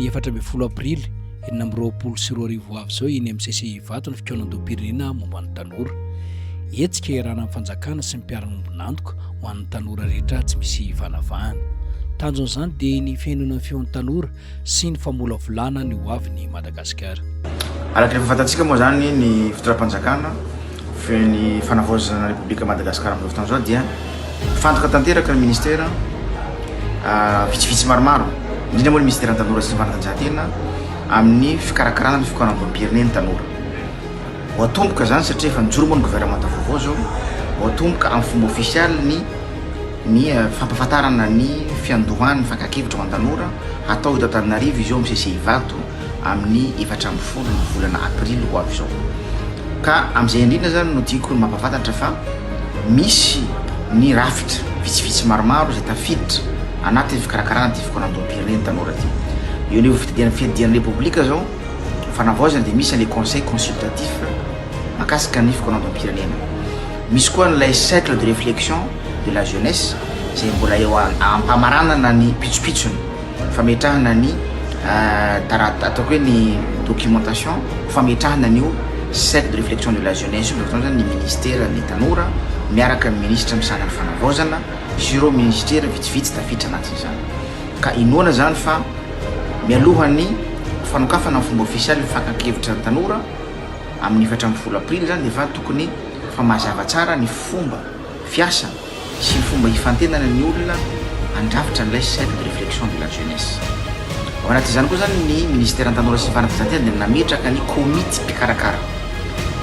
ny 4 aprily 2024 avy zao iny amin'ny CCI vato ny fikaonan-doam-pirenena momba ny tanora. Hetsika iarana amin'ny fanjakana sy ny mpiara-mombonantoka ho an'ny tanora rehetra tsy misy vanavahana. Tanjon'izany dia ny fiainona feon'ny tanora sy ny famolavolana ny ho avy ny Madagasikara. Araka ny fantantsika moa zany ny fitondram-panjakana ny fanavaozana Repoblika Madagasikara amin'izao fotoana zao dia fantoka tanteraka ny ministera vitsivitsy maromaro, indrindra moa ny ministera ny tanora sy ny fanatanjahantena amin'ny fikarakarana ny fikaonan-doam-pirenena ny tanora. Ho atomboka zany satria efa nijoro moa ny gouvernement vaovao zao, ho atomboka amin'ny fomba ofisialy ny fampahafantarana ny fiandohan'ny fankakevitra ho an'ny tanora atao eto Antananarivo izy eo amin'ny CCI vato amin'ny 4 ny volana aprily ho avy zao. Ka amin'izay indrindra zany no tiako ny mampafantatra fa misy ny rafitra vitsivitsy maromaro izay tafiditra anatin'ny fikarakarana ty fikaonan-doam-pirenena ny tanora ty. Eo ny fiadian'ny Repoblika zao fanavaozana dia misy les conseils consultatifs makasika ny fikaonan-doam-pirenena. Misy koa n'ilay cercle de réflexion de la jeunesse izay mbola eo ampamaranana ny pitsopitsony fametrahana ny ataoko hoe ny documentation fametrahana an'io cercle de réflexion de la jeunesse zany ny ministère ny tanora miaraka ny ministre misana ny fanavaozana sy ireo ministère vitsivitsy tafiditra anatin'izany. Ka inoana zany fa mialohan'ny fanokafana amin'ny fomba ofisialy mifankakevitra ny tanora amin'ny 4 aprily zany dia tokony fa mazava tsara ny fomba fiasa sy ny fomba hifantenana ny olona andrafitra n'ilay cercle de réflexion de la jeunesse. Ao anatin'izany koa zany ny ministère ny tanora sy ny fanatanjahantena dia nametraka ny komity mpikarakara.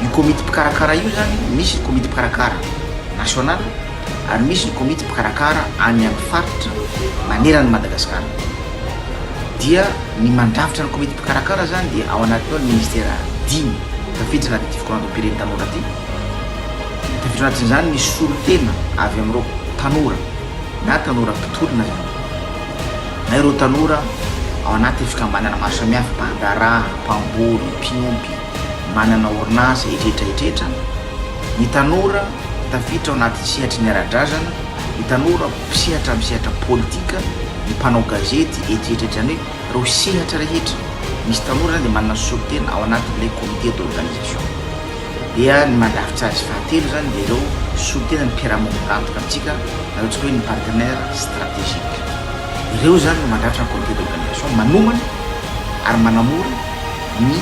Io komity mpikarakara io zany misy komity mpikarakara national ary misy ny komity mpikarakara any amin'ny faritra manerana Madagasikara. Dia ny mandrafitra ny komity mpikarakara zany dia ao anatin'ao ny ministère 10 tafiditra anaty fikaonan-doam-pirenena tanora ty. Tafiditra anatin'izany ny solotena avy amin'ireo tanora na tanora mpitolona zany na ireo tanora ao anaty fikambanana maro samihafa, mpandara, mpamboly, mpiompy, manana orinasa etretra. Ny tanora tafiditra ao anaty sehatra ny ara-drazana, ny tanora mpisehatra amin'ny sehatra politika, ny mpanao gazety etretra hoe ireo sehatra rehetra misy tanora dia manana solotena ao anatin'ilay comité d'organisation. Dia ny mandrafitra azy fahatelo zany dia ireo solotena ny mpiara-mombonantoka amintsika na ohatsika hoe ny partenaire stratégique. Ireo zany no mandrafitra ny comité d'organisation manomana ary manamora ny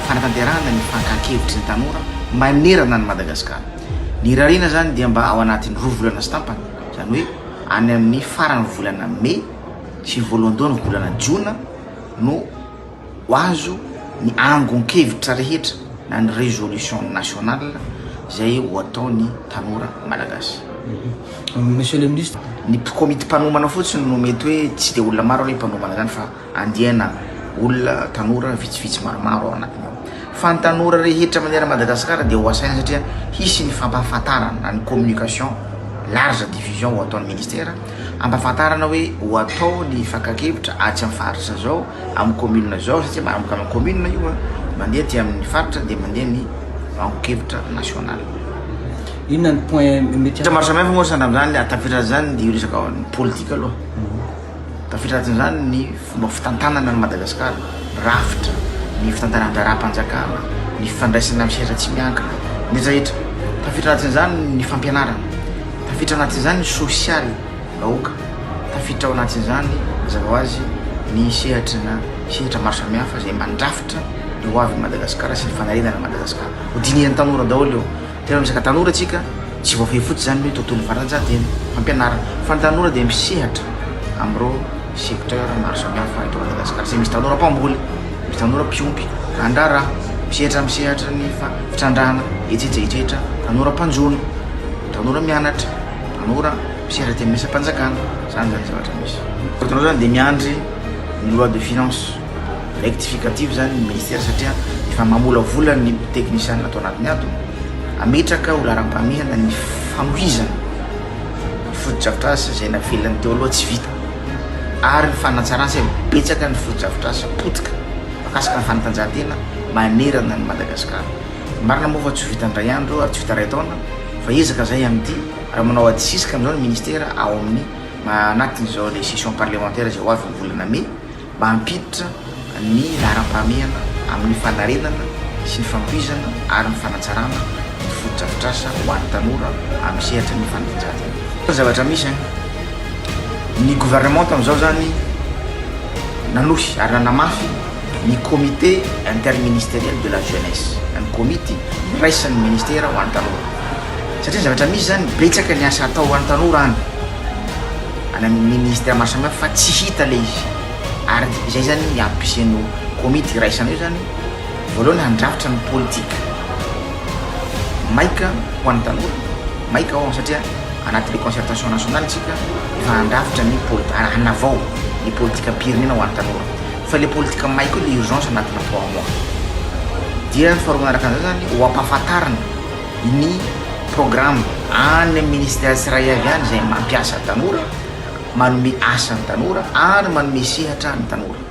fanatanterahana ny fankakevitry ny tanora manerana ny Madagasikara. Ny rarina zany dia mba ao anatin'ny 2 volana sy tampany, zany hoe any amin'ny farany volana Mai sy voalohandohan'ny volana Jiona no ho azo ny angon-kevitra rehetra na ny résolution nationale izay ho ataon'ny tanora malagasy. Monsieur le ministre, ny komity mpanomana fotsiny no mety hoe tsy dia olona maro ilay mpanomana zany fa andiana olona tanora vitsivitsy maromaro ao anatiny ao. Fa ny tanora rehetra manera Madagasikara dia ho asaina satria hisy ny fampahafantarana ny communication large diffusion ho ataon'ny ministère ampahafantarana hoe ho atao ny fankakevitra atsy amin'ny faritra zao amin'ny commune zao satria manomboka amin'ny commune io mandeha ty amin'ny faritra dia mandeha ny angon-kevitra national. inona ny point mety maro samihafa moa sandra amin'izany tafiditra zany dia io resaka ny politika aloha. Tafiditra atin'izany ny fomba fitantanana ny Madagasikara, rafitra ny fitantanana ndara-panjakana, ny fifandraisana amin'ny sehatra tsy miankina, ny rehetra. Tafiditra anatin'izany ny fampianarana, tafiditra anatin'izany ny sosialy vahoaka, tafiditra ao anatin'izany mazava ho azy ny sehatra maro samihafa izay mandrafitra ny ho avy Madagasikara sy ny fanarenana Madagasikara. Ho dinihan'ny tanora daholo eo. Tena misaka tanora tsika tsy voafehy fotsy zany hoe tontolo fanatanjahantena fampianarana fa ny tanora dia misehatra amin'ireo secteur maro samihafa eto Madagasikara. Izay misy tanora mpamboly, misy tanora mpiompy, andrara, misehatra ny fitrandrahana etretra, tanora mpanjono, tanora mianatra, tanora misehatra ty amin'ny mesa-panjakana, zany zavatra misy. Tanora zany dia miandry ny loi de finance rectificative zany ny ministère satria efa mamolavolana ny technicien atao anatiny ato ametraka ho laram-pamehana ny fanohizana ny foto-drafitrasa izay navelany teo aloha tsy vita ary ny fanatsarana sy betsaka ny foto-drafitrasa potika makasika ny fanatanjahantena manerana ny Madagasikara. Marina moa fa tsy vita ndray andro ary tsy vita ray taona fa ezaka zay amin'ity raha manao adisisika amin'izao ny ministère ao amin'ny anatin'izao les sessions parlementaires izay ho avy ny volana Mai mba hampiditra ny laharam-pahamehana amin'ny fanarenana sy ny fampiizana ary ny fanatsarana ny fotodrafitrasa ho an'ny tanora amin'ny sehatra ny fanatanjahantena. Zavatra misy ny gouvernement amin'izao zany nanosy ary nanamafy ny comité interministériel de la jeunesse, ny komity raisan'ny ministera ho an'ny tanora. Satria zavatra misy zany betsaka ny asa atao ho an'ny tanora any amin'ny ministère maro samihafa fa tsy hita le izy. Ary izay zany ny ampisaino komity raisana io zany voalohany handrafitra ny politika maika ho an'ny tanora, maika ao satria anatin'le concertation nationale tsika efa handrafitra ny politika hanavao ny politika pirenena ho an'ny tanora. Fa le politika maika le urgence anatina 3 mois. Dia ny faharoa manaraka an'izay zany ho ampahafantarina ny programme any amin'ny ministère tsirairay avy any izay mampiasa tanora, manome asa ny tanora ary manome sehatra ny tanora.